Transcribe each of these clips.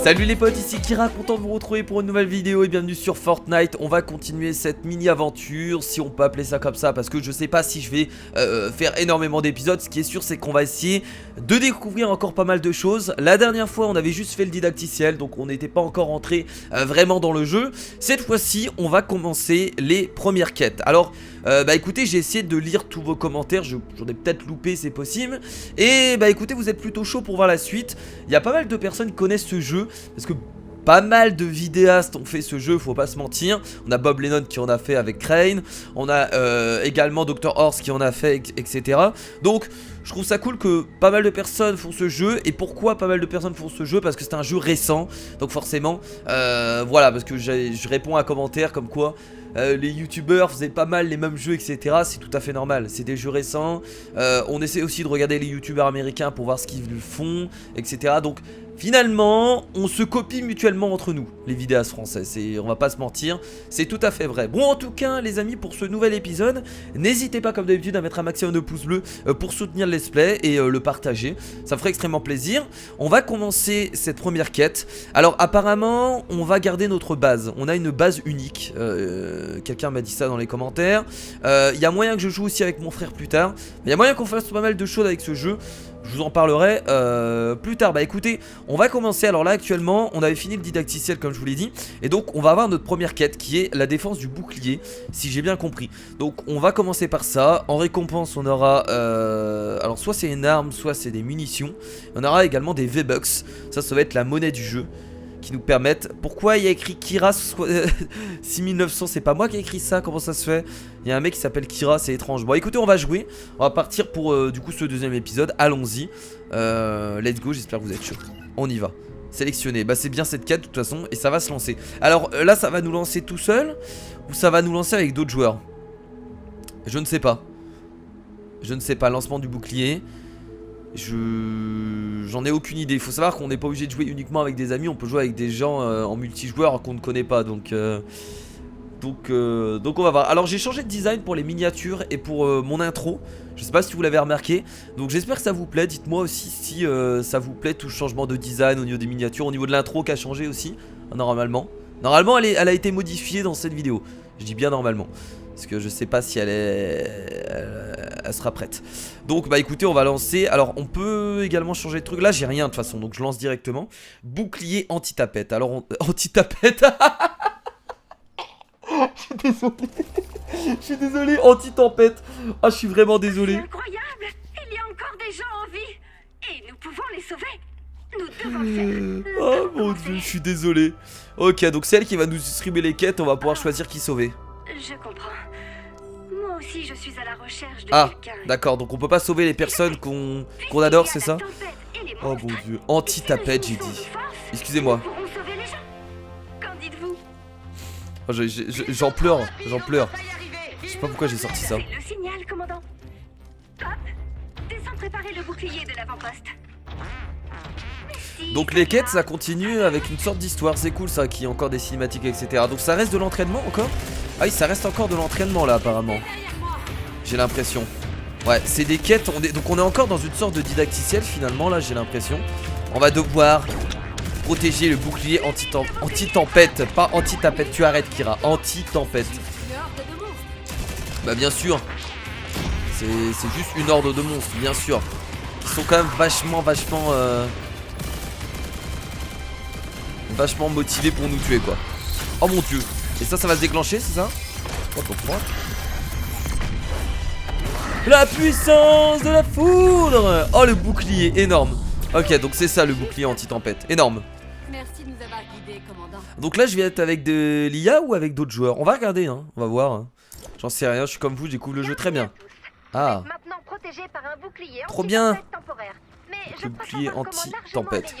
Salut les potes, ici Kira, content de vous retrouver pour une nouvelle vidéo et bienvenue sur Fortnite. On va continuer cette mini-aventure, si on peut appeler ça comme ça, parce que je sais pas si je vais faire énormément d'épisodes. Ce qui est sûr, c'est qu'on va essayer de découvrir encore pas mal de choses. La dernière fois, on avait juste fait le didacticiel, donc on n'était pas encore entré vraiment dans le jeu. Cette fois-ci, on va commencer les premières quêtes. Alors, écoutez, j'ai essayé de lire tous vos commentaires, j'en ai peut-être loupé, c'est possible. Et écoutez, vous êtes plutôt chaud pour voir la suite. Il y a pas mal de personnes qui connaissent ce jeu, parce que pas mal de vidéastes ont fait ce jeu, faut pas se mentir. On a Bob Lennon qui en a fait avec Crane. On a également Dr Horse qui en a fait, etc. Donc je trouve ça cool que pas mal de personnes font ce jeu. Et pourquoi pas mal de personnes font ce jeu? Parce que c'est un jeu récent. Donc forcément, voilà, parce que je réponds à commentaires comme quoi les youtubeurs faisaient pas mal les mêmes jeux, etc. C'est tout à fait normal, c'est des jeux récents. On essaie aussi de regarder les youtubeurs américains pour voir ce qu'ils font, etc. Donc finalement, on se copie mutuellement entre nous, les vidéastes français, on va pas se mentir, c'est tout à fait vrai. Bon, en tout cas, les amis, pour ce nouvel épisode, n'hésitez pas comme d'habitude à mettre un maximum de pouces bleus pour soutenir le let's play et le partager, ça ferait extrêmement plaisir. On va commencer cette première quête. Alors apparemment, on va garder notre base, on a une base unique, quelqu'un m'a dit ça dans les commentaires. Il y a moyen que je joue aussi avec mon frère plus tard, il y a moyen qu'on fasse pas mal de choses avec ce jeu. Je vous en parlerai plus tard. Écoutez, on va commencer. Alors là actuellement on avait fini le didacticiel comme je vous l'ai dit. Et donc on va avoir notre première quête qui est la défense du bouclier, si j'ai bien compris. Donc on va commencer par ça. En récompense on aura alors soit c'est une arme, soit c'est des munitions. On aura également des V-Bucks. Ça va être la monnaie du jeu qui nous permettent. Pourquoi il y a écrit Kira 6900? C'est pas moi qui ai écrit ça, comment ça se fait? Il y a un mec qui s'appelle Kira, c'est étrange. Bon écoutez, on va jouer. On va partir pour du coup ce deuxième épisode. Allons-y. Let's go, j'espère que vous êtes chaud. On y va. Sélectionner, c'est bien cette quête de toute façon. Et ça va se lancer. Alors là ça va nous lancer tout seul, ou ça va nous lancer avec d'autres joueurs? Je ne sais pas. Je ne sais pas, lancement du bouclier. J'en ai aucune idée. Il faut savoir qu'on n'est pas obligé de jouer uniquement avec des amis. On peut jouer avec des gens en multijoueur qu'on ne connaît pas. Donc on va voir. Alors j'ai changé de design pour les miniatures et pour mon intro. Je sais pas si vous l'avez remarqué. Donc j'espère que ça vous plaît. Dites-moi aussi si ça vous plaît tout ce changement de design au niveau des miniatures, au niveau de l'intro qui a changé aussi. Normalement elle a été modifiée dans cette vidéo. Je dis bien normalement, parce que je sais pas si elle sera prête. Donc écoutez, on va lancer. Alors on peut également changer de truc. Là j'ai rien de toute façon, donc je lance directement. Bouclier anti-tapette. Alors anti-tapette. Je suis désolé. Je suis désolé, anti-tempête. Ah, je suis vraiment désolé. C'est incroyable. Il y a encore des gens en vie. Et nous pouvons les sauver. Nous devons le faire. Oh mon dieu, je suis désolé. Ok, donc c'est elle qui va nous distribuer les quêtes. On va pouvoir choisir qui sauver. Je comprends. Moi aussi, je suis à la recherche de quelqu'un. D'accord, donc on peut pas sauver les personnes qu'on adore, c'est ça? Oh mon dieu, anti-tapette, j'ai dit. Excusez-moi. Qu'en dites-vous? Oh, j'en pleure, j'en pleure. Je sais pas pourquoi j'ai sorti ça. Le signal, commandant. Hop, descends préparer le bouclier de l'avant-poste. Donc les quêtes ça continue avec une sorte d'histoire, c'est cool ça, qu'il y ait encore des cinématiques, etc. Donc ça reste de l'entraînement encore? Ah oui, ça reste encore de l'entraînement là apparemment. J'ai l'impression. Ouais, c'est des quêtes, donc on est encore dans une sorte de didacticiel finalement là, j'ai l'impression. On va devoir protéger le bouclier anti-tempête, pas anti-tapette, tu arrêtes Kira, anti-tempête. Bien sûr. C'est juste une horde de monstres, bien sûr. Qui sont quand même vachement motivés pour nous tuer quoi. Oh mon dieu. Et ça va se déclencher, c'est ça? La puissance de la foudre. Oh le bouclier, énorme. Ok, donc c'est ça le bouclier anti-tempête, énorme. Merci de nous avoir guidés, commandant. Donc là je vais être avec de l'IA ou avec d'autres joueurs? On va regarder, hein, on va voir. J'en sais rien, je suis comme vous, je découvre le jeu très bien. Ah, maintenant protégé par un bouclier trop bien. temporaire. Mais le bouclier anti-tempête.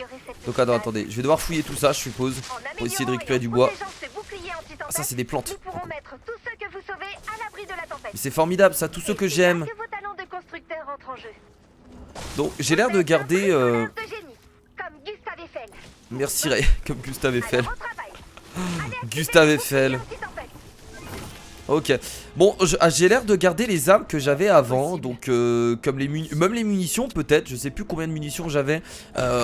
Donc attendez, je vais devoir fouiller tout ça, je suppose, pour essayer de récupérer du bois. Ah, ça c'est des plantes. Mais c'est formidable ça, tous ceux que j'aime. Donc j'ai l'air de garder merci Ray, comme Gustave Eiffel. Gustave Eiffel. Ok. Bon, j'ai l'air de garder les armes que j'avais avant. Donc, comme même les munitions, peut-être. Je sais plus combien de munitions j'avais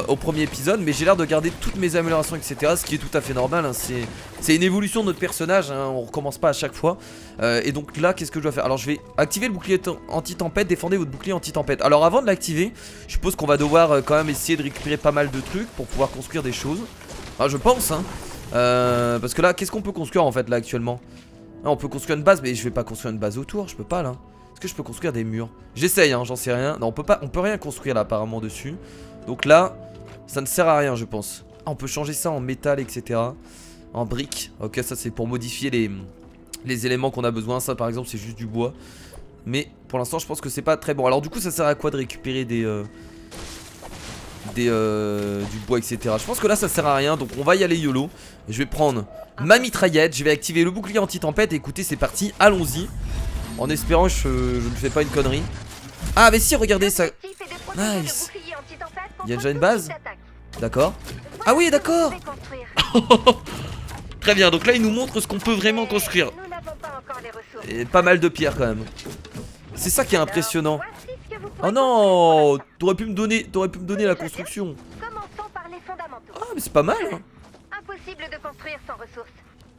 au premier épisode. Mais j'ai l'air de garder toutes mes améliorations, etc. Ce qui est tout à fait normal. Hein. C'est une évolution de notre personnage. Hein. On recommence pas à chaque fois. Et donc là, qu'est-ce que je dois faire? Alors, je vais activer le bouclier anti-tempête. Défendez votre bouclier anti-tempête. Alors, avant de l'activer, je suppose qu'on va devoir quand même essayer de récupérer pas mal de trucs pour pouvoir construire des choses. Ah, je pense, hein. Parce que là, qu'est-ce qu'on peut construire en fait là actuellement? Ah, on peut construire une base, mais je vais pas construire une base autour, je peux pas là. Est-ce que je peux construire des murs? J'essaye, hein, j'en sais rien. Non, on peut rien construire là apparemment dessus. Donc là, ça ne sert à rien, je pense. Ah, on peut changer ça en métal, etc. En briques. Ok, ça c'est pour modifier les éléments qu'on a besoin. Ça par exemple, c'est juste du bois. Mais pour l'instant, je pense que c'est pas très bon. Alors du coup, ça sert à quoi de récupérer du bois, etc. Je pense que là ça sert à rien, donc on va y aller YOLO. Je vais prendre ma mitraillette, je vais activer le bouclier anti-tempête. Écoutez, c'est parti, allons-y. En espérant que je ne fais pas une connerie. Ah mais si, regardez ça. Nice. Il y a déjà une base. D'accord. Ah oui, d'accord. Très bien, donc là il nous montre ce qu'on peut vraiment construire. Et pas mal de pierres quand même. C'est ça qui est impressionnant. Oh non, t'aurais pu me donner la construction. Ah mais c'est pas mal, hein. Impossible de construire sans ressources.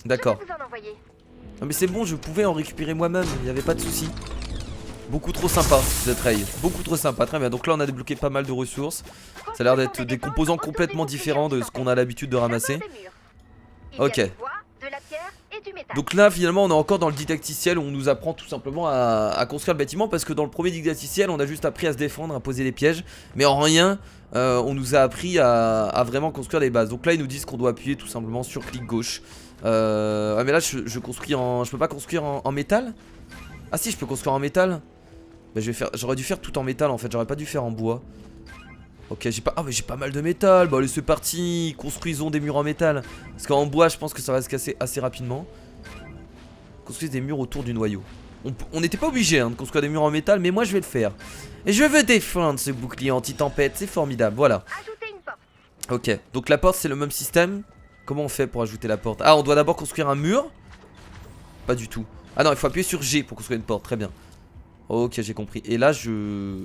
D'accord. Je vais vous en envoyer. Ah mais c'est bon, je pouvais en récupérer moi-même, il n'y avait pas de souci. Beaucoup trop sympa cette rail, beaucoup trop sympa, très bien. Donc là on a débloqué pas mal de ressources. Ça a l'air d'être des composants complètement différents de ce qu'on a l'habitude de ramasser. Ok. Donc là finalement on est encore dans le didacticiel où on nous apprend tout simplement à construire le bâtiment. Parce que dans le premier didacticiel on a juste appris à se défendre, à poser des pièges. Mais en rien on nous a appris à vraiment construire les bases. Donc là ils nous disent qu'on doit appuyer tout simplement sur clic gauche. Ah mais là je construis en... Je peux pas construire en métal? Ah si, je peux construire en métal. Bah j'aurais dû faire tout en métal en fait, j'aurais pas dû faire en bois. Ok, j'ai pas... Ah mais j'ai pas mal de métal. Bah allez c'est parti, construisons des murs en métal. Parce qu'en bois je pense que ça va se casser assez rapidement. Construire des murs autour du noyau. On n'était pas obligé hein, de construire des murs en métal, mais moi je vais le faire. Et je veux défendre ce bouclier anti-tempête, c'est formidable, voilà. Ok, donc la porte c'est le même système. Comment on fait pour ajouter la porte? Ah, on doit d'abord construire un mur. Pas du tout. Ah non, il faut appuyer sur G pour construire une porte, très bien. Ok, j'ai compris. Et là je...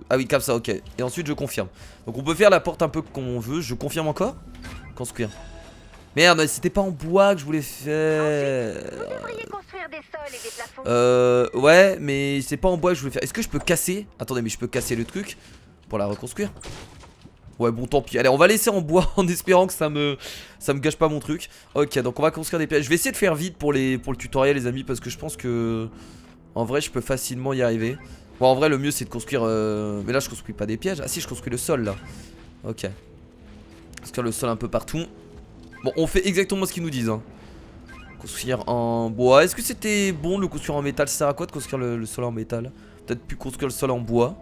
Ah oui, comme ça, ok. Et ensuite je confirme. Donc on peut faire la porte un peu qu'on veut. Je confirme encore. Construire. Merde, c'était pas en bois que je voulais faire. Vous devriez construire des sols et des plafonds. Ouais, mais c'est pas en bois que je voulais faire. Est-ce que je peux casser? Attendez, mais je peux casser le truc pour la reconstruire? Ouais, bon, tant pis. Allez, on va laisser en bois en espérant que ça me gâche pas mon truc. Ok, donc on va construire des pièges. Je vais essayer de faire vite pour le tutoriel, les amis, parce que je pense que en vrai, je peux facilement y arriver. Bon, en vrai, le mieux c'est de construire. Mais là, je construis pas des pièges. Ah si, je construis le sol là. Ok. Construire le sol un peu partout. Bon, on fait exactement ce qu'ils nous disent. Hein. Construire en bois. Est-ce que c'était bon de le construire en métal? Ça sert à quoi de construire le sol en métal? Peut-être plus construire le sol en bois.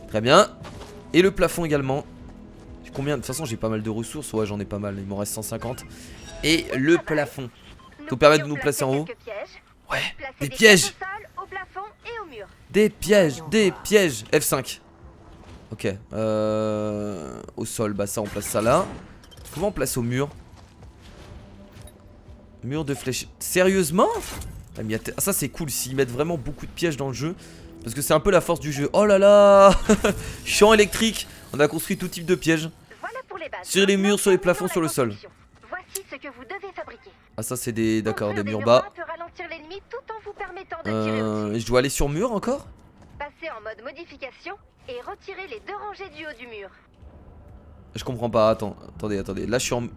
Très bien. Et le plafond également. Combien? De toute façon, j'ai pas mal de ressources. Ouais, j'en ai pas mal. Il m'en reste 150. Et le plafond. Ça nous permet de nous placer en haut. Ouais, des pièges. Des pièges, des pièges. F5. Ok. Au sol, bah ça, on place ça là. Comment on place au mur? Mur de flèche. Sérieusement? Ah, ça c'est cool s'ils mettent vraiment beaucoup de pièges dans le jeu. Parce que c'est un peu la force du jeu. Oh là là. Champ électrique. On a construit tout type de pièges. Sur les murs, sur les plafonds, sur le sol. Ah ça c'est des... D'accord, des murs bas. Je dois aller sur mur encore? Passez en mode modification et retirez les deux rangées du haut du mur. Je comprends pas, attendez. Là je suis en... De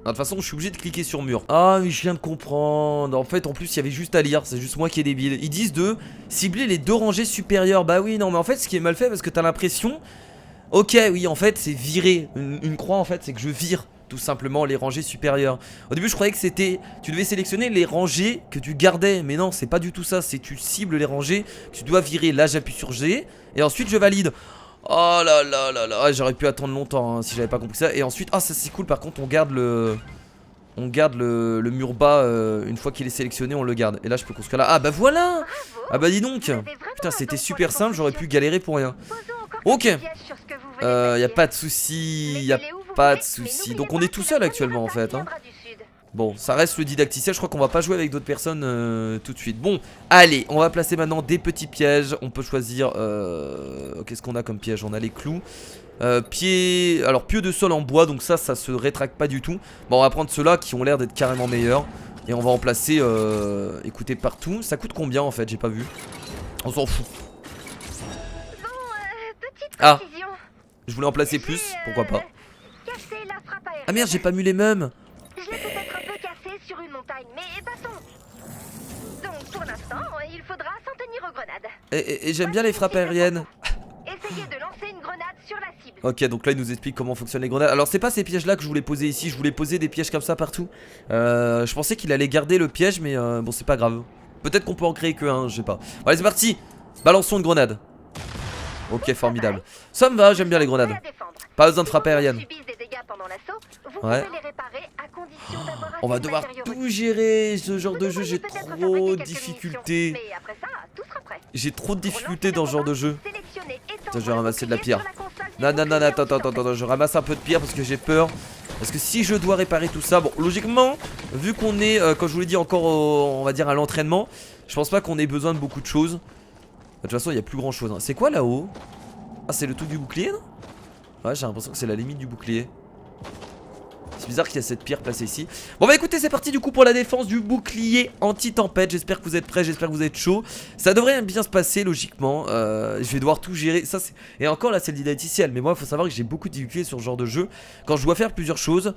toute façon je suis obligé de cliquer sur mur. Ah mais je viens de comprendre. En fait en plus il y avait juste à lire. C'est juste moi qui est débile. Ils disent de cibler les deux rangées supérieures. Bah oui non mais en fait ce qui est mal fait parce que t'as l'impression... Ok oui en fait c'est virer. Une croix en fait c'est que je vire tout simplement les rangées supérieures. Au début je croyais que c'était... Tu devais sélectionner les rangées que tu gardais. Mais non c'est pas du tout ça. C'est tu cibles les rangées que tu dois virer. Là j'appuie sur G. Et ensuite je valide. Oh là là là là, j'aurais pu attendre longtemps hein, si j'avais pas compris ça. Et ensuite, ah ça c'est cool par contre on garde le mur bas une fois qu'il est sélectionné on le garde. Et là je peux construire là, ah bah voilà. Ah bah dis donc. Putain c'était super simple, j'aurais pu galérer pour rien. Ok, y a pas de souci, y a pas de souci. Donc on est tout seul actuellement en fait hein. Bon, ça reste le didacticiel, je crois qu'on va pas jouer avec d'autres personnes tout de suite. Bon, allez, on va placer maintenant des petits pièges. On peut choisir, qu'est-ce qu'on a comme piège? On a les clous. Alors pieux de sol en bois, donc ça se rétracte pas du tout. Bon, on va prendre ceux-là qui ont l'air d'être carrément meilleurs. Et on va en placer, écoutez, partout. Ça coûte combien en fait? J'ai pas vu. On s'en fout. Bon, petite Ah, précision. je voulais en placer plus, pourquoi pas. Cassé la frappe aérienne. Ah merde, j'ai pas mis les mêmes. Je l'ai peut-être un peu cassé sur une montagne, mais passons. Donc pour l'instant, il faudra s'en tenir aux grenades. Et j'aime bien les frappes aériennes. Essayez de lancer une grenade sur la cible. Ok, donc là il nous explique comment fonctionnent les grenades. Alors c'est pas ces pièges là que je voulais poser ici, je voulais poser des pièges comme ça partout. Je pensais qu'il allait garder le piège, mais bon, c'est pas grave. Peut-être qu'on peut en créer que un, je sais pas. Bon, allez, c'est parti. Balançons une grenade. Ok, formidable. Ça me va, j'aime bien les grenades. Pas besoin de frappe aérienne. Ouais. On va devoir tout gérer. Ce genre de jeu, j'ai trop de difficultés. J'ai trop de difficultés dans ce genre de jeu. Attends, je vais ramasser de la pierre. Non, non, non, attends, je ramasse un peu de pierre parce que j'ai peur. Parce que si je dois réparer tout ça, bon, logiquement, vu qu'on est, comme je vous l'ai dit, encore, on va dire, à l'entraînement, je pense pas qu'on ait besoin de beaucoup de choses. De toute façon, il n'y a plus grand chose. Hein. C'est quoi là-haut? Ah, c'est le truc du bouclier, non? Ouais, j'ai l'impression que c'est la limite du bouclier. C'est bizarre qu'il y a cette pierre placée ici. Bon bah écoutez, c'est parti du coup pour la défense du bouclier anti-tempête. J'espère que vous êtes prêts, j'espère que vous êtes chaud. Ça devrait bien se passer logiquement. Je vais devoir tout gérer. Ça, et encore là c'est le didacticiel. Mais moi il faut savoir que j'ai beaucoup de difficultés sur ce genre de jeu. Quand je dois faire plusieurs choses,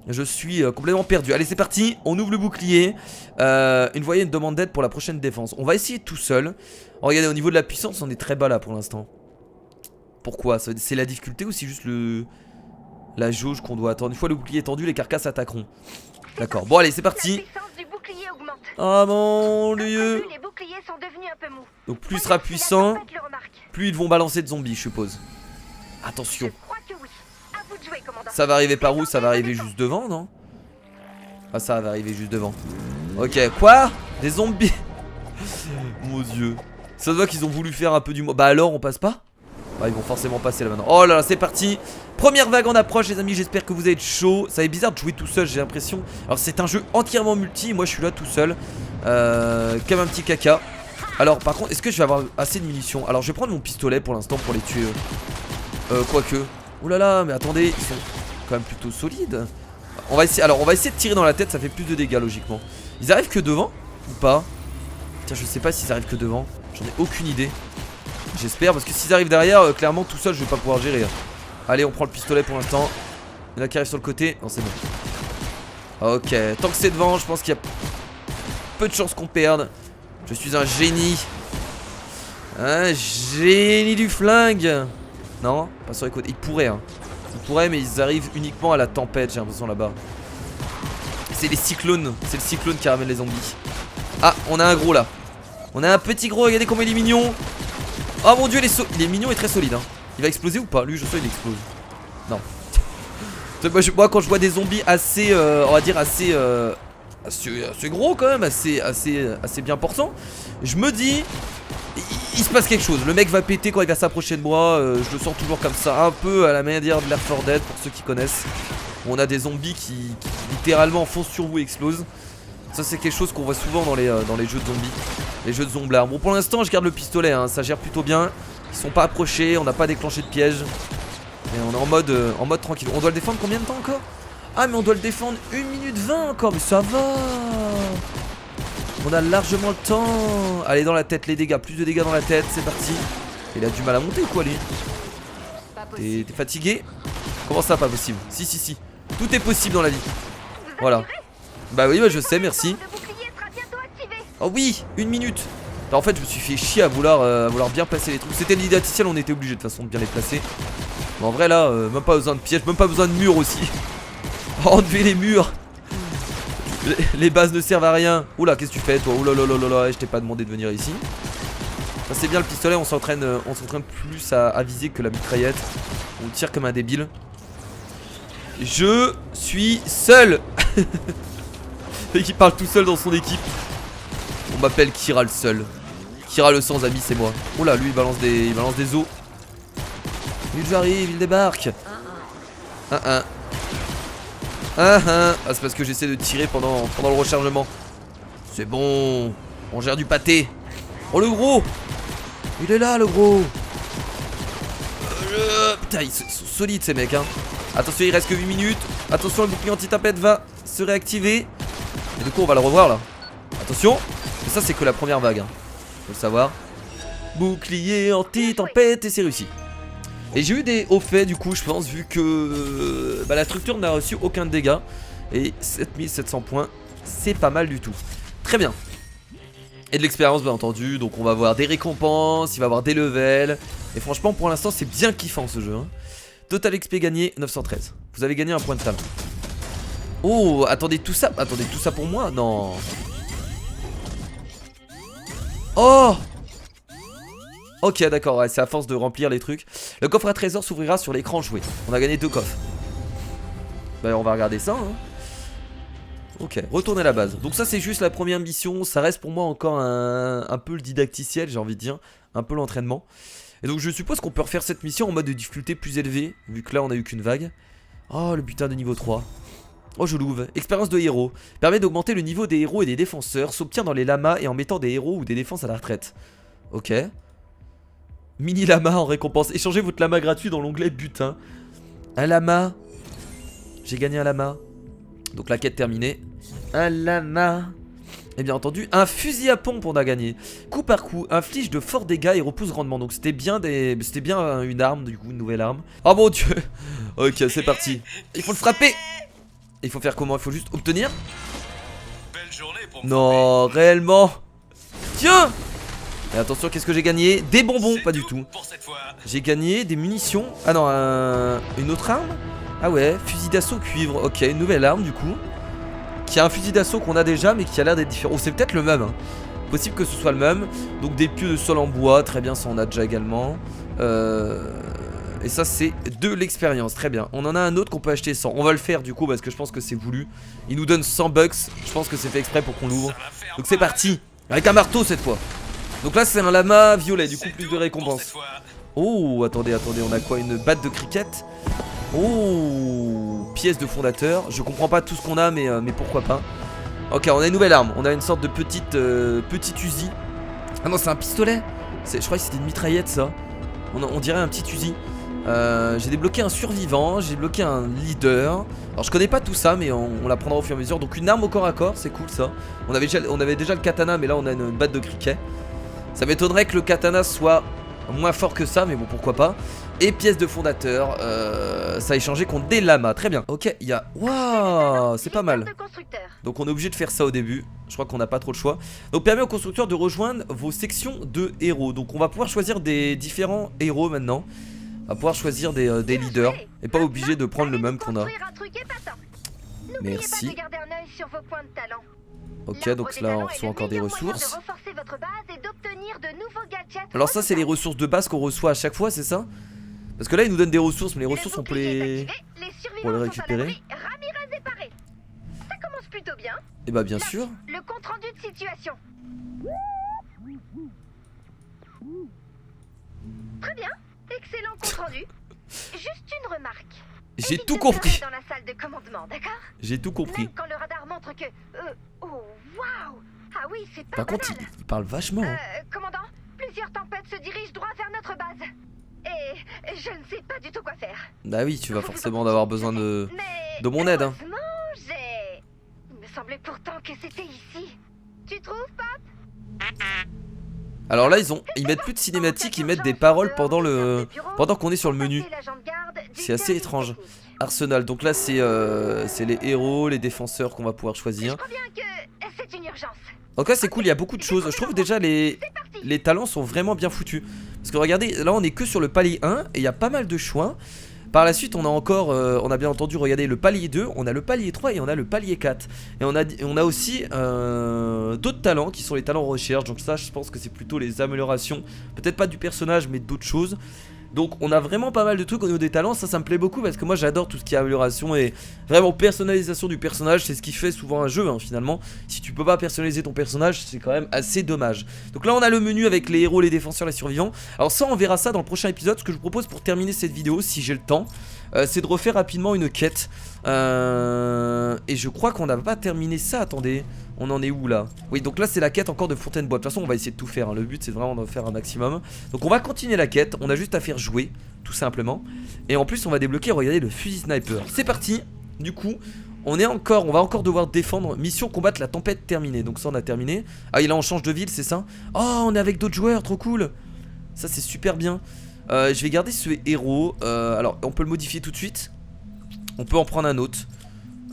je suis complètement perdu. Allez, c'est parti, on ouvre le bouclier. Une voyez, une demande d'aide pour la prochaine défense. On va essayer tout seul. Regardez, au niveau de la puissance on est très bas là pour l'instant. Pourquoi? C'est la difficulté ou c'est juste la jauge qu'on doit attendre? Une fois le bouclier tendu, les carcasses attaqueront. D'accord, bon allez, c'est parti. Oh mon dieu. Donc plus il sera puissant, plus ils vont balancer de zombies, je suppose. Attention. Ça va arriver par où? Ça va arriver juste devant, non? Ah, ça va arriver juste devant. Ok, quoi? Des zombies? Mon dieu. Ça se voit qu'ils ont voulu faire un peu du... Bah alors, on passe pas? Bah ils vont forcément passer là maintenant. Oh là là, c'est parti. Première vague en approche les amis, j'espère que vous êtes chaud. Ça va être bizarre de jouer tout seul, j'ai l'impression. Alors c'est un jeu entièrement multi, moi je suis là tout seul comme un petit caca. Alors par contre, est-ce que je vais avoir assez de munitions? Alors je vais prendre mon pistolet pour l'instant pour les tuer. Quoique. Ouh là là, mais attendez, ils sont quand même plutôt solides. On va essayer, alors on va essayer de tirer dans la tête, ça fait plus de dégâts logiquement. Ils arrivent que devant ou pas? Tiens, je sais pas s'ils arrivent que devant. J'en ai aucune idée. J'espère, parce que s'ils arrivent derrière, clairement tout seul je vais pas pouvoir gérer. Allez, on prend le pistolet pour l'instant. Il y en a qui arrivent sur le côté. Non, c'est bon. Ok, tant que c'est devant, je pense qu'il y a peu de chances qu'on perde. Je suis un génie. Un génie du flingue. Non, pas sur les côtés. Ils pourraient, hein. Ils pourraient, mais ils arrivent uniquement à la tempête, j'ai l'impression là-bas. C'est les cyclones. C'est le cyclone qui ramène les zombies. Ah, on a un gros là. On a un petit gros, regardez comment il est mignon. Oh mon dieu, il est mignon et très solide hein. Il va exploser ou pas? Lui je sens il explose. Non. Moi quand je vois des zombies assez on va dire assez gros quand même, assez bien portants, je me dis il se passe quelque chose. Le mec va péter quand il va s'approcher de moi. Je le sens toujours comme ça, un peu à la manière de Left 4 Dead pour ceux qui connaissent. On a des zombies qui littéralement foncent sur vous et explosent. Ça c'est quelque chose qu'on voit souvent dans les jeux de zombies. Les jeux de zomblard. Bon pour l'instant je garde le pistolet hein, ça gère plutôt bien. Ils sont pas approchés, on n'a pas déclenché de piège. Et on est en mode tranquille. On doit le défendre combien de temps encore? Ah mais on doit le défendre 1 minute 20 encore. Mais ça va. On a largement le temps. Allez dans la tête les dégâts, plus de dégâts dans la tête, c'est parti. Il a du mal à monter ou quoi lui? T'es fatigué? Comment ça pas possible? Si. Tout est possible dans la vie. Voilà. Bah oui, bah je sais, merci. Oh oui, 1 minute. En fait je me suis fait chier à vouloir bien placer les trucs. C'était le didacticiel, on était obligé de toute façon de bien les placer. Mais en vrai là, même pas besoin de pièges, même pas besoin de murs aussi. Enlever les murs. Les bases ne servent à rien. Oula, qu'est-ce que tu fais toi? Oula là, je t'ai pas demandé de venir ici. Ça c'est bien le pistolet, on s'entraîne plus à viser que la mitraillette. On tire comme un débile. Je suis seul. Et qui parle tout seul dans son équipe. On m'appelle Kira le seul. Kira le sans ami, c'est moi. Oh là, lui il balance des os. Il arrive, il débarque. Ah, c'est parce que j'essaie de tirer pendant le rechargement. C'est bon. On gère du pâté. Oh le gros. Il est là le gros. Putain ils sont solides ces mecs hein. Attention il reste que 8 minutes. Attention le bouclier anti-tempête va se réactiver. Et du coup on va le revoir là. Attention. Et ça c'est que la première vague hein. Faut le savoir. Bouclier anti-tempête et c'est réussi. Et j'ai eu des hauts faits du coup je pense vu que la structure n'a reçu aucun dégât. Et 7700 points c'est pas mal du tout. Très bien. Et de l'expérience bien entendu. Donc on va avoir des récompenses. Il va avoir des levels. Et franchement pour l'instant c'est bien kiffant ce jeu hein. Total XP gagné 913. Vous avez gagné un point de talent. Oh attendez tout ça pour moi. Non. Oh. Ok d'accord ouais, c'est à force de remplir les trucs. Le coffre à trésor s'ouvrira sur l'écran joué. On a gagné 2 coffres. Bah on va regarder ça hein. Ok, retourner à la base. Donc ça c'est juste la première mission. Ça reste pour moi encore un peu le didacticiel, j'ai envie de dire. Un peu l'entraînement. Et donc je suppose qu'on peut refaire cette mission en mode de difficulté plus élevé. Vu que là on a eu qu'une vague. Oh le butin de niveau 3. Oh je l'ouvre. Expérience de héros. Permet d'augmenter le niveau des héros et des défenseurs. S'obtient dans les lamas et en mettant des héros ou des défenses à la retraite. Ok. Mini lama en récompense. Échangez votre lama gratuit dans l'onglet butin. Un lama. J'ai gagné un lama. Donc la quête terminée. Un lama. Et bien entendu, un fusil à pompe on a gagné. Coup par coup, inflige de forts dégâts et repousse grandement. Donc c'était bien une arme, du coup, une nouvelle arme. Oh mon dieu. Ok, c'est parti. Il faut le frapper. Il faut faire comment? Il faut juste obtenir. Non, réellement. Tiens. Et attention, qu'est-ce que j'ai gagné? Des bonbons, pas du tout. J'ai gagné des munitions. Ah non, une autre arme. Ah ouais, fusil d'assaut cuivre. Ok, une nouvelle arme du coup. Qui a un fusil d'assaut qu'on a déjà mais qui a l'air d'être différent. Oh c'est peut-être le même hein. Possible que ce soit le même. Donc des pieux de sol en bois. Très bien ça on a déjà également. Et ça c'est de l'expérience. Très bien. On en a un autre qu'on peut acheter 100. On va le faire du coup parce que je pense que c'est voulu. Il nous donne 100 bucks. Je pense que c'est fait exprès pour qu'on l'ouvre. Donc c'est parti. Avec un marteau cette fois. Donc là c'est un lama violet. Du coup plus de récompenses. Oh attendez. On a quoi? Une batte de cricket. Oh, pièce de fondateur. Je comprends pas tout ce qu'on a mais pourquoi pas. Ok on a une nouvelle arme. On a une sorte de petite Uzi. Ah non c'est un pistolet. Je crois que c'était une mitraillette ça. On dirait un petit Uzi. J'ai débloqué un survivant. J'ai débloqué un leader. Alors je connais pas tout ça mais on l'apprendra au fur et à mesure. Donc une arme au corps à corps c'est cool ça. On avait déjà le katana mais là on a une batte de cricket. Ça m'étonnerait que le katana soit moins fort que ça mais bon pourquoi pas. Et pièce de fondateur, ça a échangé contre des lamas, très bien. Ok, il y a... Waouh, c'est pas mal. Donc on est obligé de faire ça au début. Je crois qu'on n'a pas trop le choix. Donc permet aux constructeurs de rejoindre vos sections de héros. Donc on va pouvoir choisir des différents héros maintenant. On va pouvoir choisir des leaders. Et pas obligé de prendre le même qu'on a. Merci. Ok, donc là on reçoit encore des ressources. Alors ça c'est les ressources de base qu'on reçoit à chaque fois, c'est ça? Parce que là ils nous donnent des ressources, mais les ressources on peut les récupérer. Ça commence plutôt bien. Et bah bien sûr. Le compte rendu de situation. Très bien, excellent compte rendu. Juste une remarque. J'ai tout compris. Dans la salle de commandement, d'accord? J'ai tout compris. Même quand le radar montre que oh waouh. Ah oui, c'est pas par contre, il parle vachement. Commandant, plusieurs tempêtes se dirigent droit vers notre base. Et je ne sais pas du tout quoi faire. Bah oui, tu vas forcément avoir besoin de mon aide. Hein. Il me semblait pourtant que c'était ici. Tu trouves, Pop? Alors là, ils mettent plus de cinématique, ils mettent des paroles pendant qu'on est sur le menu. C'est assez étrange. Arsenal, donc là c'est les héros, les défenseurs qu'on va pouvoir choisir. Je crois bien que c'est une urgence. Donc là c'est cool, il y a beaucoup de choses. Je trouve déjà les talents sont vraiment bien foutus. Parce que regardez, là on est que sur le palier 1 et il y a pas mal de choix. Par la suite on a encore, on a bien entendu, regardez le palier 2, on a le palier 3 et on a le palier 4. Et on a aussi d'autres talents qui sont les talents recherche. Donc ça je pense que c'est plutôt les améliorations, peut-être pas du personnage mais d'autres choses. Donc on a vraiment pas mal de trucs au niveau des talents. Ça me plaît beaucoup parce que moi j'adore tout ce qui est amélioration et vraiment personnalisation du personnage. C'est ce qui fait souvent un jeu hein, finalement. Si tu peux pas personnaliser ton personnage c'est quand même assez dommage. Donc là on a le menu avec les héros, les défenseurs, les survivants. Alors ça on verra ça dans le prochain épisode. Ce que je vous propose pour terminer cette vidéo si j'ai le temps, c'est de refaire rapidement une quête. Et je crois qu'on n'a pas terminé ça, attendez. On en est où là? Oui, donc là c'est la quête encore de Fontainebois. De toute façon on va essayer de tout faire, hein. Le but c'est vraiment de faire un maximum. Donc on va continuer la quête, on a juste à faire jouer, tout simplement. Et en plus on va débloquer, regardez, le fusil sniper. C'est parti. Du coup on va encore devoir défendre. Mission combattre la tempête terminée. Donc ça on a terminé. Ah et là on change de ville, c'est ça? Oh, on est avec d'autres joueurs, trop cool. Ça c'est super bien. Je vais garder ce héros. Alors on peut le modifier tout de suite. On peut en prendre un autre.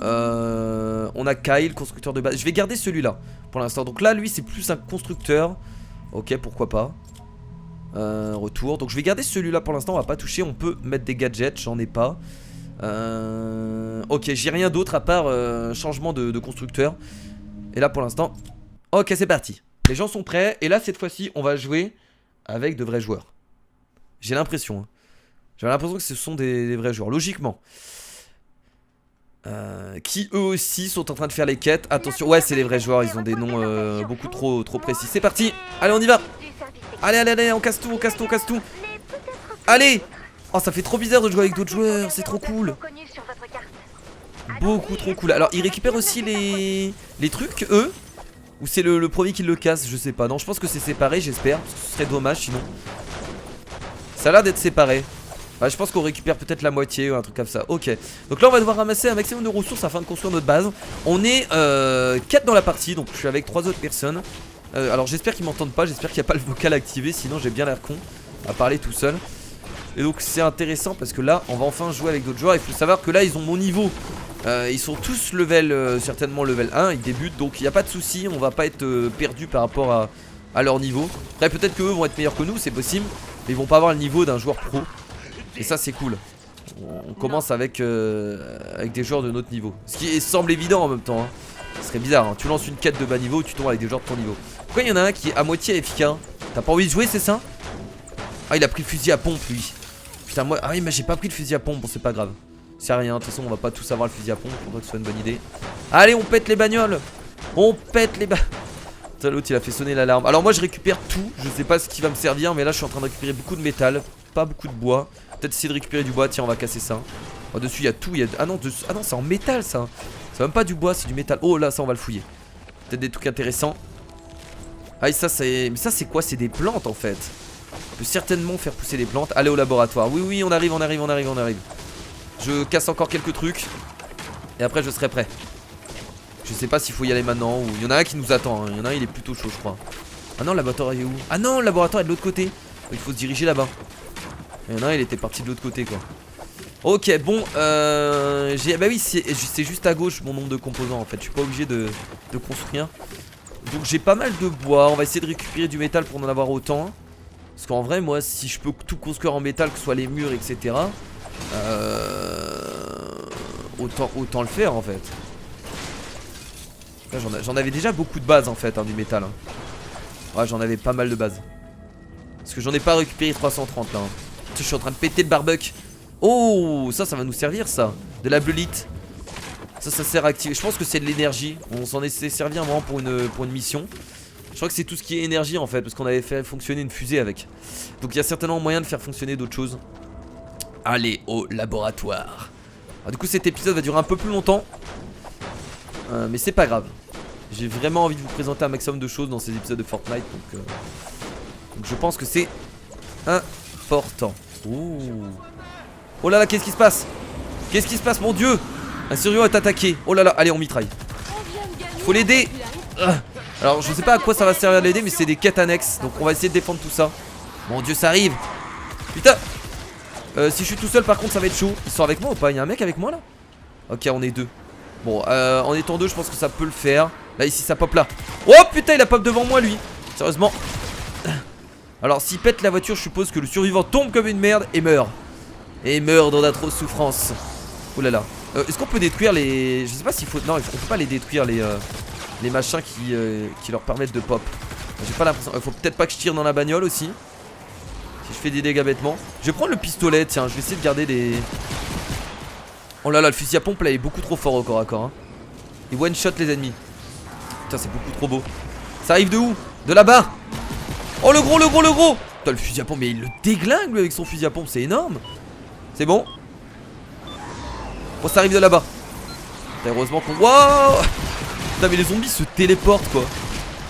On a Kyle, constructeur de base. Je vais garder celui-là pour l'instant. Donc là, lui, c'est plus un constructeur. Ok, pourquoi pas. Retour. Donc je vais garder celui-là pour l'instant. On va pas toucher. On peut mettre des gadgets. J'en ai pas. Ok, j'ai rien d'autre à part changement de constructeur. Et là, pour l'instant. Ok, c'est parti. Les gens sont prêts. Et là, cette fois-ci, on va jouer avec de vrais joueurs. J'ai l'impression. Hein. J'ai l'impression que ce sont des vrais joueurs. Logiquement. Qui eux aussi sont en train de faire les quêtes. Attention, ouais c'est les vrais joueurs, ils ont des noms beaucoup trop précis. C'est parti, allez on y va. Allez, on casse tout, on casse tout. Allez. Oh ça fait trop bizarre de jouer avec d'autres joueurs, c'est trop cool. Beaucoup trop cool. Alors ils récupèrent aussi les trucs eux. Ou c'est le premier qui le casse, je sais pas. Non je pense que c'est séparé, j'espère, parce que ce serait dommage sinon. Ça a l'air d'être séparé. Bah, je pense qu'on récupère peut-être la moitié ou un truc comme ça. Ok, donc là on va devoir ramasser un maximum de ressources afin de construire notre base. On est 4 dans la partie, donc je suis avec 3 autres personnes. Alors j'espère qu'ils m'entendent pas, j'espère qu'il n'y a pas le vocal activé, sinon j'ai bien l'air con à parler tout seul. Et donc c'est intéressant parce que là on va enfin jouer avec d'autres joueurs. Il faut savoir que là ils ont mon niveau. Ils sont tous level, certainement level 1, ils débutent, donc il n'y a pas de souci, on va pas être perdu par rapport à leur niveau. Après peut-être qu'eux vont être meilleurs que nous, c'est possible, mais ils vont pas avoir le niveau d'un joueur pro. Et ça c'est cool. On commence avec des joueurs de notre niveau. Ce qui semble évident en même temps hein. Ce serait bizarre hein. Tu lances une quête de bas niveau, tu tombes avec des joueurs de ton niveau. Pourquoi il y en a un qui est à moitié AFK? T'as pas envie de jouer c'est ça? Ah il a pris le fusil à pompe lui. Putain moi, ah oui mais j'ai pas pris le fusil à pompe. Bon c'est pas grave, c'est rien, de toute façon on va pas tous avoir le fusil à pompe. Je pense que ce soit une bonne idée. Allez on pète les bagnoles. On pète les bagnoles. L'autre il a fait sonner l'alarme. Alors moi je récupère tout, je sais pas ce qui va me servir. Mais là je suis en train de récupérer beaucoup de métal, pas beaucoup de bois. Peut-être essayer de récupérer du bois, tiens on va casser ça. Oh, dessus il y a tout, ah non c'est en métal ça. C'est même pas du bois, c'est du métal. Oh là ça on va le fouiller. Peut-être des trucs intéressants. Ah et ça c'est... Mais ça c'est quoi? C'est des plantes en fait. On peut certainement faire pousser des plantes. Allez au laboratoire, oui on arrive. Je casse encore quelques trucs. Et après je serai prêt. Je sais pas s'il faut y aller maintenant ou... Il y en a un qui nous attend hein. Il y en a un il est plutôt chaud je crois. Ah non le laboratoire est où? Ah non le laboratoire est de l'autre côté. Il faut se diriger là-bas. Il y en a un il était parti de l'autre côté quoi. Ok bon bah oui c'est juste à gauche mon nombre de composants en fait. Je suis pas obligé de construire. Donc j'ai pas mal de bois. On va essayer de récupérer du métal pour en avoir autant. Parce qu'en vrai moi si je peux tout construire en métal, que ce soit les murs etc, autant le faire en fait. J'en avais déjà beaucoup de bases en fait hein, du métal hein. Ouais j'en avais pas mal de bases. Parce que j'en ai pas récupéré 330 là hein. Je suis en train de péter le barbecue. Oh ça va nous servir ça. De la blulite. Ça sert à activer. Je pense que c'est de l'énergie. On s'en est servi vraiment pour une mission. Je crois que c'est tout ce qui est énergie en fait. Parce qu'on avait fait fonctionner une fusée avec. Donc il y a certainement moyen de faire fonctionner d'autres choses. Allez au laboratoire. Alors, du coup cet épisode va durer un peu plus longtemps. Mais c'est pas grave. J'ai vraiment envie de vous présenter un maximum de choses dans ces épisodes de Fortnite. Donc je pense que c'est important. Ouh. Oh là là, qu'est-ce qui se passe? Qu'est-ce qui se passe, mon dieu? Un survivant est attaqué. Oh là là, allez on mitraille. Faut l'aider. Alors je sais pas à quoi ça va servir de l'aider, mais c'est des quêtes annexes. Donc on va essayer de défendre tout ça. Mon dieu ça arrive. Putain. Si je suis tout seul par contre ça va être chaud. Ils sont avec moi ou pas? Il y a un mec avec moi là? Ok on est deux. Bon en étant deux je pense que ça peut le faire. Là ici ça pop là. Oh putain il a pop devant moi lui. Sérieusement. Alors s'il pète la voiture je suppose que le survivant tombe comme une merde et meurt. Et meurt dans d'atroces souffrances. Oh là là. Est-ce qu'on peut détruire les... Je sais pas s'il faut... Non on peut pas les détruire les machins qui leur permettent de pop. J'ai pas l'impression... faut peut-être pas que je tire dans la bagnole aussi. Si je fais des dégâts bêtement. Je vais prendre le pistolet tiens. Je vais essayer de garder des... Oh là là le fusil à pompe là il est beaucoup trop fort au corps à corps hein. Il one shot les ennemis. Putain c'est beaucoup trop beau. Ça arrive de où? De là-bas. Oh le gros. Putain le fusil à pompe mais il le déglingue lui avec son fusil à pompe. C'est énorme. C'est bon. Oh, ça arrive de là-bas. Heureusement qu'on... Wow. Putain, mais les zombies se téléportent, quoi.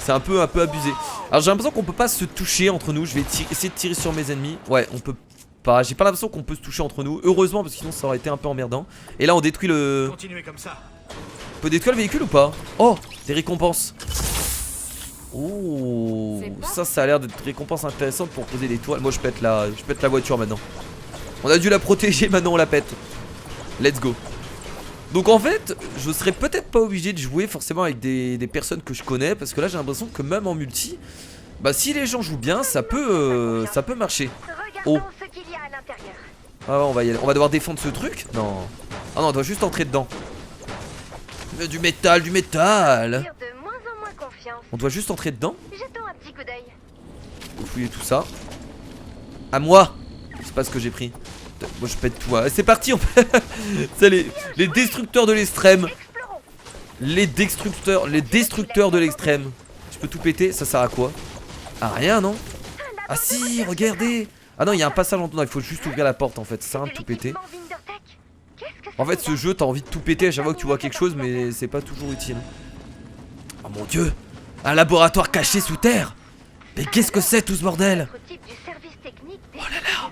C'est un peu abusé. Alors j'ai l'impression qu'on peut pas se toucher entre nous. Je vais essayer de tirer sur mes ennemis. Ouais, on peut pas. J'ai pas l'impression qu'on peut se toucher entre nous. Heureusement, parce que sinon ça aurait été un peu emmerdant. Et là on détruit le... Continuez comme ça. On peut détruire le véhicule ou pas? Oh, des récompenses. Oh, ça a l'air d'être une récompense intéressante pour poser des toiles. Moi je pète la voiture maintenant. On a dû la protéger, maintenant on la pète. Let's go. Donc en fait, je serais peut-être pas obligé de jouer forcément avec des personnes que je connais. Parce que là j'ai l'impression que même en multi, bah si les gens jouent bien, ça peut marcher. Oh. Ce qu'il y a à l'intérieur. Ah ouais, on va y aller. On va devoir défendre ce truc? Non. Ah non, on doit juste entrer dedans. Mais du métal, du métal. De moins en moins confiance. On doit juste entrer dedans. Jetons un petit coup d'œil. Faut fouiller tout ça. À moi. C'est pas ce que j'ai pris. Moi je pète tout. C'est parti, on peut... C'est les destructeurs de l'extrême. Explorons. Les destructeurs de l'extrême. Je peux tout péter, ça sert à quoi? À rien, non? Ah si, regardez. Ah non, il y a un passage en dessous, il faut juste ouvrir la porte en fait, ça sert à rien de tout péter. En fait ce jeu t'as envie de tout péter à chaque fois que tu vois quelque chose, mais c'est pas toujours utile. Oh mon dieu, un laboratoire caché sous terre. Mais qu'est-ce que c'est tout ce bordel? Oh là là.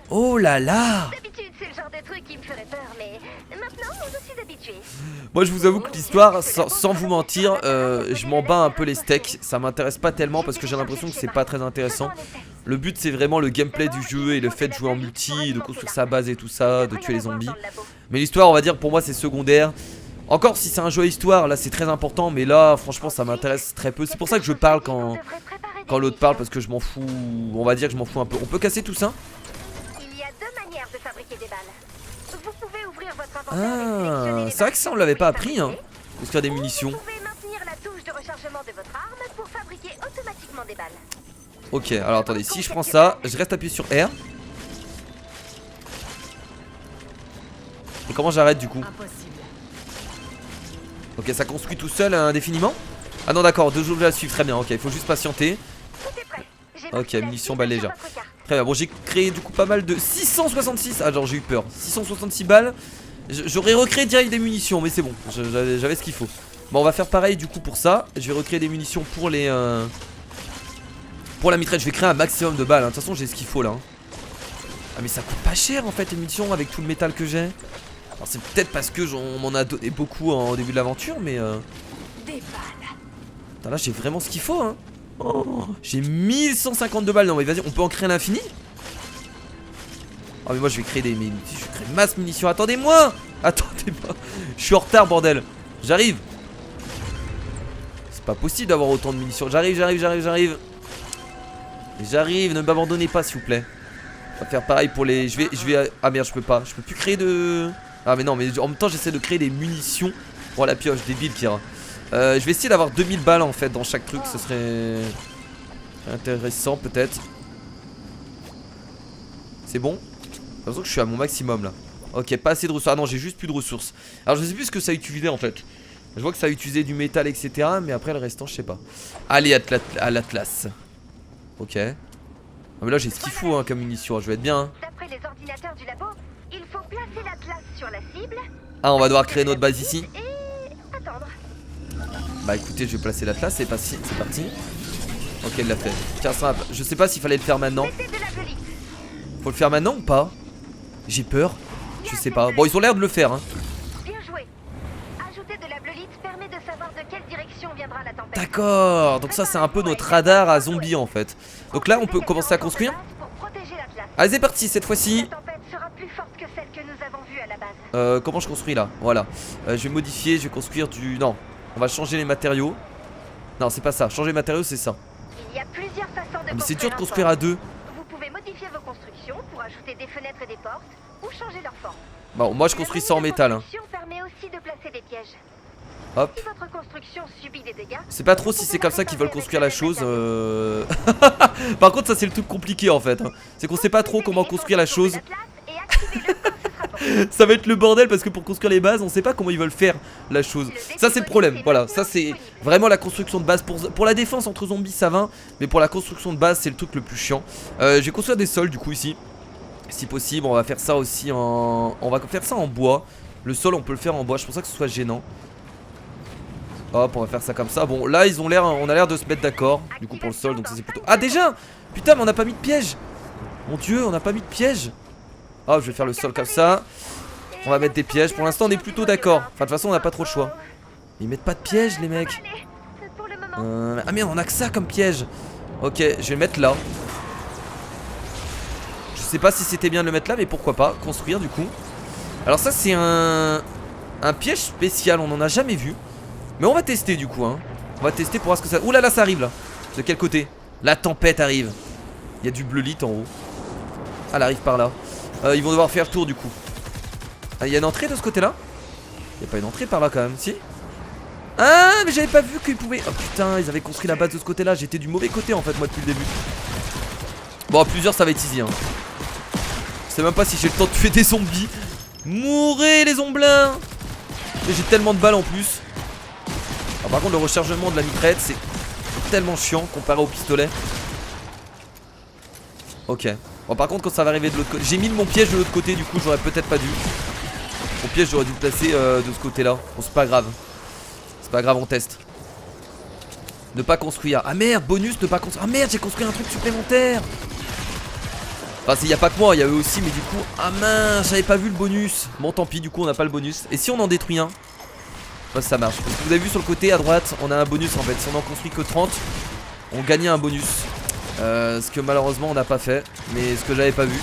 Oh là là. D'habitude c'est le genre de truc qui me ferait peur, mais maintenant je suis habitué. Moi je vous avoue que l'histoire, sans vous mentir, je m'en bats un peu les steaks. Ça m'intéresse pas tellement parce que j'ai l'impression que c'est pas très intéressant. Le but c'est vraiment le gameplay du jeu et le fait de jouer en multi, de construire sa base et tout ça, de tuer les zombies. Mais l'histoire on va dire pour moi c'est secondaire. Encore si c'est un jeu à histoire, là c'est très important, mais là franchement ça m'intéresse très peu. C'est pour ça que je parle quand l'autre parle, parce que je m'en fous, on va dire que je m'en fous un peu. On peut casser tout ça? Il y a deux manières de fabriquer des balles. Vous pouvez ouvrir votre Ah, c'est vrai que ça on l'avait pas appris hein, construire des munitions. Vous pouvez maintenir la touche de rechargement de votre arme pour fabriquer automatiquement des balles. Ok, alors attendez, si je prends ça, je reste appuyé sur R. Et comment j'arrête du coup? Impossible. Ok, ça construit tout seul indéfiniment? Ah non d'accord, 2 jours je la suivre, très bien, ok, il faut juste patienter. Tout est prêt. J'ai Ok, marqué la munitions cible balles sur légères. votre carte. Très bien, bon j'ai créé du coup pas mal de... 666. Ah genre j'ai eu peur, 666 balles. J'aurais recréé direct des munitions, mais c'est bon, j'avais ce qu'il faut. Bon on va faire pareil du coup pour ça. Je vais recréer des munitions pour les... Pour la mitraille, je vais créer un maximum de balles hein. De toute façon j'ai ce qu'il faut là hein. Ah mais ça coûte pas cher en fait les munitions avec tout le métal que j'ai. Alors c'est peut-être parce que on m'en a donné beaucoup au début de l'aventure, mais Des balles. Putain, là j'ai vraiment ce qu'il faut hein. Oh, j'ai 1152 balles. Non mais vas-y, on peut en créer à l'infini. Ah mais moi je vais créer des munitions, je vais créer masse munitions. Attendez-moi. Attendez-moi. Je suis en retard bordel. J'arrive. C'est pas possible d'avoir autant de munitions. J'arrive, ne m'abandonnez pas s'il vous plaît. On va faire pareil pour les... Je vais... Ah merde, je peux pas. Je peux plus créer de... Ah mais non, mais en même temps j'essaie de créer des munitions pour la pioche. Débile Kira. Je vais essayer d'avoir 2000 balles en fait dans chaque truc. Ce serait intéressant peut-être. C'est bon? J'ai l'impression que je suis à mon maximum là. Ok, pas assez de ressources. Ah non, j'ai juste plus de ressources. Alors je sais plus ce que ça utilisait en fait. Je vois que ça utilisait du métal etc. Mais après le restant je sais pas. Allez à l'Atlas. Ok. Ah mais là j'ai ce qu'il faut hein, comme munition, je vais être bien hein. D'après les ordinateurs du labo, il faut placer l'Atlas sur la cible. Ah on va devoir créer notre base ici. Et attendre. Bah écoutez, je vais placer l'Atlas, c'est parti. Ok, il l'a fait. Tiens, simple. Je sais pas s'il fallait le faire maintenant. Mettez de la pelite. Faut le faire maintenant ou pas? J'ai peur. Je sais pas. Bon, ils ont l'air de le faire hein. Bien joué. Ajouter de la blelite permet de savoir de quelle direction viendra la tempête. D'accord. Donc ça c'est un peu notre radar à zombies en fait. Donc là on peut commencer à construire. Pour protéger l'Atlas. Allez c'est parti cette fois-ci. La tempête sera plus forte que celle que nous avons vue à la base. Comment je construis là? Voilà. Je vais modifier, je vais construire du... Non. On va changer les matériaux. Non c'est pas ça, changer les matériaux c'est ça. Il y a plusieurs façons de Mais c'est dur de un construire fort. à deux. Vous pouvez modifier vos constructions pour ajouter des fenêtres et des portes ou changer leur forme. Bon moi je construis ça en métal hein. La construction permet aussi de placer des pièges. Hop. Si votre construction subit des dégâts, C'est pas trop si c'est comme ça qu'ils veulent construire la chose. Par contre ça c'est le truc compliqué en fait hein. C'est qu'on sait pas trop comment construire la chose. Ça va être le bordel parce que pour construire les bases on sait pas comment ils veulent faire la chose. Ça c'est le problème, voilà, ça c'est vraiment la construction de base. Pour la défense entre zombies ça va. Mais pour la construction de base c'est le truc le plus chiant. Je vais construire des sols du coup ici. Si possible, on va faire ça aussi en... On va faire ça en bois. Le sol, on peut le faire en bois. Je pense pas que ce soit gênant. Hop, on va faire ça comme ça. Bon, là, on a l'air de se mettre d'accord. Du coup, pour le sol, donc ça c'est plutôt... Ah, déjà! Putain, mais on n'a pas mis de piège! Mon dieu, on n'a pas mis de piège! Ah, je vais faire le sol comme ça. On va mettre des pièges. Pour l'instant, on est plutôt d'accord. Enfin, de toute façon, on n'a pas trop le choix. Ils mettent pas de piège, les mecs. Ah, merde, on a que ça comme piège. Ok, je vais le mettre là. Je sais pas si c'était bien de le mettre là, mais pourquoi pas. Construire, du coup. Alors, ça, c'est un piège spécial. On en a jamais vu. Mais on va tester, du coup. Hein. On va tester pour voir ce que ça. Ouh là là, ça arrive là. De quel côté? La tempête arrive. Il y a du bleu lit en haut. Ah, elle arrive par là. Ils vont devoir faire le tour, du coup. Ah, il y a une entrée de ce côté-là? Il n'y a pas une entrée par là quand même, si? Ah, mais j'avais pas vu qu'ils pouvaient... Oh putain, ils avaient construit la base de ce côté-là. J'étais du mauvais côté en fait, moi, depuis le début. Bon, à plusieurs, ça va être easy. Hein. Je sais même pas si j'ai le temps de tuer des zombies. Mourez les zomblins. Mais j'ai tellement de balles en plus. Alors, par contre, le rechargement de la mitraillette, c'est tellement chiant comparé au pistolet. Ok. Bon, par contre, quand ça va arriver de l'autre côté... J'ai mis mon piège de l'autre côté, du coup, j'aurais peut-être pas dû. Mon piège, j'aurais dû le placer de ce côté-là. Bon, c'est pas grave. C'est pas grave, on teste. Ne pas construire. Ah merde, bonus, ne pas construire. Ah merde, j'ai construit un truc supplémentaire. Enfin, il y a pas que moi, il y a eux aussi, mais du coup... Ah mince, j'avais pas vu le bonus. Bon, tant pis, du coup, on n'a pas le bonus. Et si on en détruit un? Je sais pas si ça marche. Parce que vous avez vu sur le côté, à droite, on a un bonus, en fait. Si on en construit que 30, on gagnait un bonus. Ce que malheureusement on n'a pas fait. Mais ce que j'avais pas vu.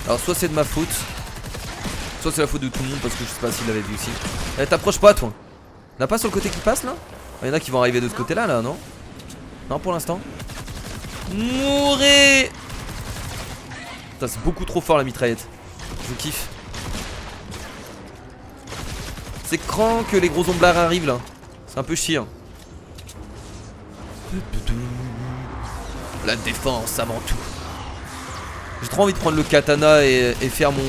Alors soit c'est de ma faute, soit c'est la faute de tout le monde, parce que je sais pas s'il l'avait vu aussi. Eh, t'approches pas toi. Y'en a pas sur le côté qui passe là? Il y en a qui vont arriver de ce côté là, non? Non, pour l'instant. Mourez. Putain, c'est beaucoup trop fort la mitraillette. Je kiffe. C'est cran que les gros omblards arrivent là. C'est un peu chiant. La défense avant tout. J'ai trop envie de prendre le katana et faire mon...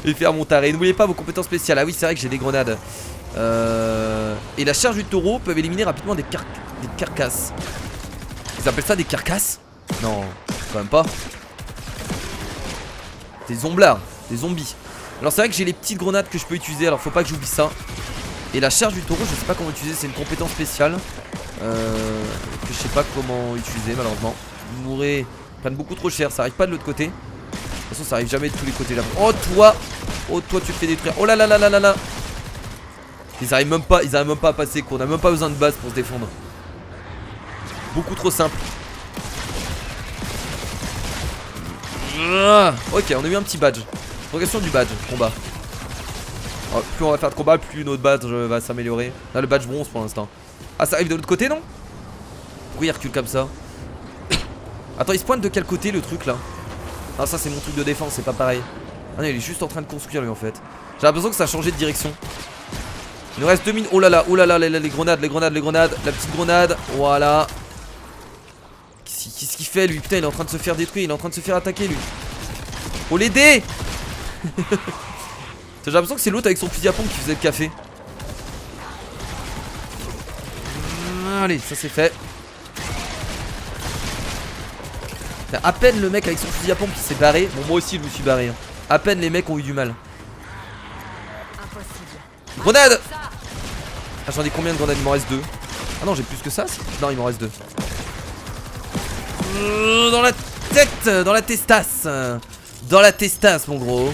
et faire mon taré. N'oubliez pas vos compétences spéciales. Ah oui, c'est vrai que j'ai des grenades. Et la charge du taureau peuvent éliminer rapidement des carcasses. Ils appellent ça des carcasses? Non, quand même pas. Des zomblards, des zombies. Alors c'est vrai que j'ai les petites grenades que je peux utiliser. Alors faut pas que j'oublie ça. Et la charge du taureau, je sais pas comment utiliser. C'est une compétence spéciale que je sais pas comment utiliser malheureusement. Vous mourrez. Ils prennent beaucoup trop cher, ça arrive pas de l'autre côté. De toute façon ça arrive jamais de tous les côtés là. Oh toi tu te fais détruire. Oh là là là là là là. Ils arrivent même pas à passer quoi. On a même pas besoin de base pour se défendre. Beaucoup trop simple. Ok, on a eu un petit badge. Progression du badge, combat. Oh, plus on va faire de combat, plus notre badge va s'améliorer. Là le badge bronze pour l'instant. Ah, ça arrive de l'autre côté, non? Pourquoi il recule comme ça? Attends, il se pointe de quel côté le truc là? Ah, ça c'est mon truc de défense, c'est pas pareil. Ah non, il est juste en train de construire lui en fait. J'ai l'impression que ça a changé de direction. Il nous reste 2 minutes. Oh là là, les grenades, la petite grenade. Voilà. Qu'est-ce qu'il fait lui? Putain, il est en train de se faire détruire, il est en train de se faire attaquer lui. Faut l'aider. J'ai l'impression que c'est l'autre avec son fusil à pompe qui faisait le café. Allez, ça c'est fait. À peine le mec avec son fusil à pompe qui s'est barré. Bon, moi aussi je me suis barré. Hein. À peine les mecs ont eu du mal. Grenade. Ah, j'en ai combien de grenades? Il m'en reste 2. Ah non, j'ai plus que ça. Non, il m'en reste 2. Dans la tête. Dans la testasse. Dans la testasse, mon gros.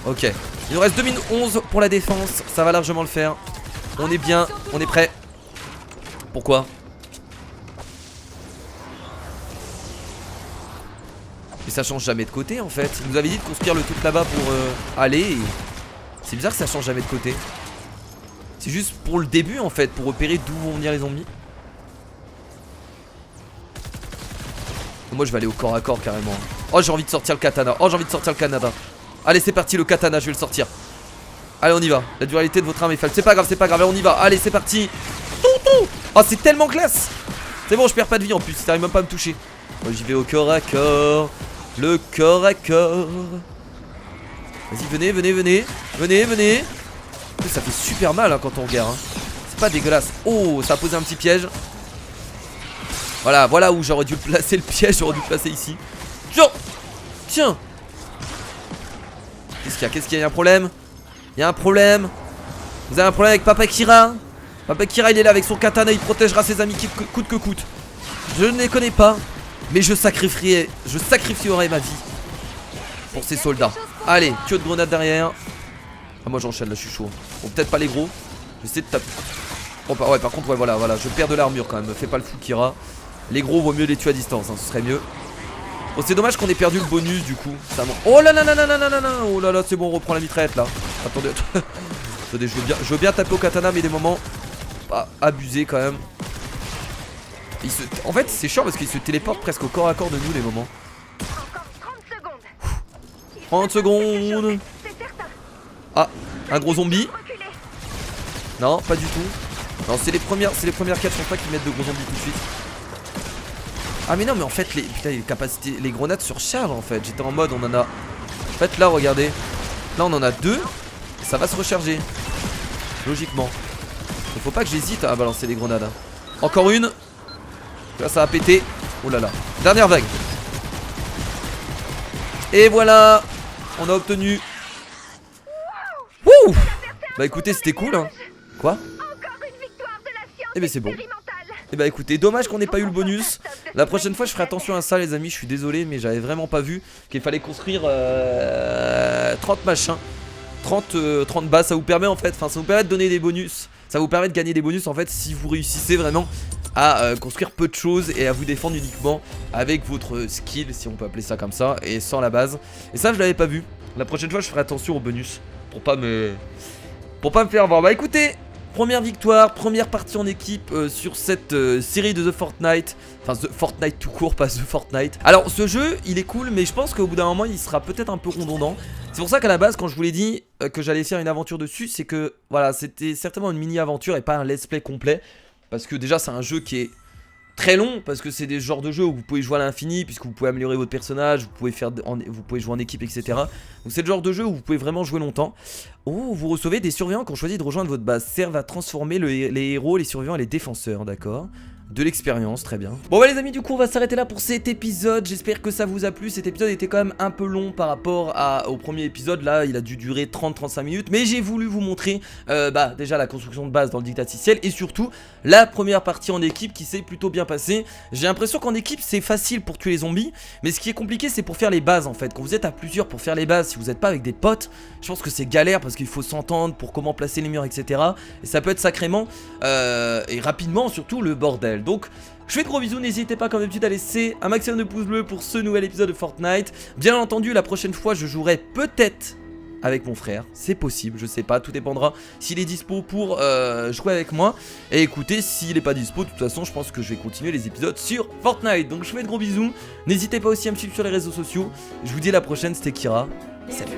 Ok. Il nous reste 2 minutes 11 pour la défense. Ça va largement le faire. On est bien. On est prêt. Pourquoi? Et ça change jamais de côté en fait. Il nous avait dit de construire le truc là-bas pour aller. C'est bizarre que ça change jamais de côté. C'est juste pour le début en fait. Pour repérer d'où vont venir les zombies. Moi je vais aller au corps à corps carrément. Oh, j'ai envie de sortir le katana. Oh, j'ai envie de sortir le katana. Allez, c'est parti, le katana, je vais le sortir. Allez, on y va. La dualité de votre arme est faible. C'est pas grave, allez, on y va. Allez, c'est parti. Oh, c'est tellement classe. C'est bon, je perds pas de vie en plus. Ça arrive même pas à me toucher. Moi, j'y vais au corps à corps. Le corps à corps. Vas-y, venez. Ça fait super mal hein, quand on regarde. Hein. C'est pas dégueulasse. Oh, ça a posé un petit piège. Voilà où j'aurais dû placer le piège, j'aurais dû le placer ici. Tiens. Tiens. Qu'est-ce qu'il y a, y a un problème? Il y a un problème. Vous avez un problème avec Papa Kira? Papa Kira il est là avec son katana, il protégera ses amis coûte que coûte. Je ne les connais pas, mais je sacrifierai ma vie pour ces soldats. Allez, tuyau de grenade derrière. Ah moi j'enchaîne là, je suis chaud. Bon peut-être pas les gros. J'essaie de taper. Oh bah ouais par contre ouais voilà, je perds de l'armure quand même. Fais pas le fou Kira. Les gros vaut mieux les tuer à distance hein, ce serait mieux. Bon c'est dommage qu'on ait perdu le bonus du coup. Oh là là là là là là là là. Oh là là c'est bon on reprend la mitraillette là. Attendez. Attendez je veux bien taper au katana mais des moments pas abusés quand même. En fait c'est chiant parce qu'il se téléporte presque au corps à corps de nous les moments. Encore 30 secondes. Ah un gros zombie. Non pas du tout. Non c'est les premières quêtes, je pense pas qu'ils mettent de gros zombies tout de suite. Ah mais non mais en fait les capacités, les grenades surchargent en fait. J'étais en mode on en a. En fait là regardez. Là on en a 2. Et ça va se recharger. Logiquement. Il faut pas que j'hésite à balancer les grenades hein. Encore une. Là ça va péter. Oh là là. Dernière vague. Et voilà. On a obtenu. Wouh. Bah écoutez c'était cool hein. Quoi? Eh ben c'est bon. Eh bah écoutez, dommage qu'on n'ait pas eu le bonus. La prochaine fois je ferai attention à ça les amis. Je suis désolé mais j'avais vraiment pas vu qu'il fallait construire 30 machins, 30 bases. Ça vous permet en fait, ça vous permet de donner des bonus. Ça vous permet de gagner des bonus en fait si vous réussissez vraiment à construire peu de choses et à vous défendre uniquement avec votre skill, si on peut appeler ça comme ça, et sans la base. Et ça je l'avais pas vu. La prochaine fois je ferai attention aux bonus pour pas me faire voir. Bah écoutez, première victoire, première partie en équipe sur cette série de The Fortnite. Enfin The Fortnite tout court, pas The Fortnite. Alors ce jeu il est cool mais je pense qu'au bout d'un moment il sera peut-être un peu redondant. C'est pour ça qu'à la base quand je vous l'ai dit que j'allais faire une aventure dessus, c'est que voilà c'était certainement une mini aventure et pas un let's play complet. Parce que déjà c'est un jeu qui est très long, parce que c'est des genres de jeux où vous pouvez jouer à l'infini, puisque vous pouvez améliorer votre personnage, vous pouvez jouer en équipe, etc. Donc c'est le genre de jeu où vous pouvez vraiment jouer longtemps. Oh, vous recevez des surveillants qui ont choisi de rejoindre votre base, servent à transformer les héros, les surveillants et les défenseurs, d'accord. De l'expérience, très bien. Bon bah les amis, du coup on va s'arrêter là pour cet épisode. J'espère que ça vous a plu. Cet épisode était quand même un peu long par rapport au premier épisode. Là il a dû durer 30-35 minutes. Mais j'ai voulu vous montrer déjà la construction de base dans le dictaticiel. Et surtout la première partie en équipe qui s'est plutôt bien passée. J'ai l'impression qu'en équipe c'est facile pour tuer les zombies. Mais ce qui est compliqué c'est pour faire les bases en fait. Quand vous êtes à plusieurs pour faire les bases, si vous n'êtes pas avec des potes, je pense que c'est galère parce qu'il faut s'entendre pour comment placer les murs, etc. Et ça peut être sacrément et rapidement surtout le bordel. Donc je fais de gros bisous, n'hésitez pas comme d'habitude à laisser un maximum de pouces bleus pour ce nouvel épisode de Fortnite. Bien entendu la prochaine fois je jouerai peut-être avec mon frère, c'est possible, je sais pas, tout dépendra s'il est dispo pour jouer avec moi. Et écoutez, s'il est pas dispo, de toute façon je pense que je vais continuer les épisodes sur Fortnite. Donc je fais de gros bisous, n'hésitez pas aussi à me suivre sur les réseaux sociaux. Je vous dis à la prochaine, c'était Kira, salut.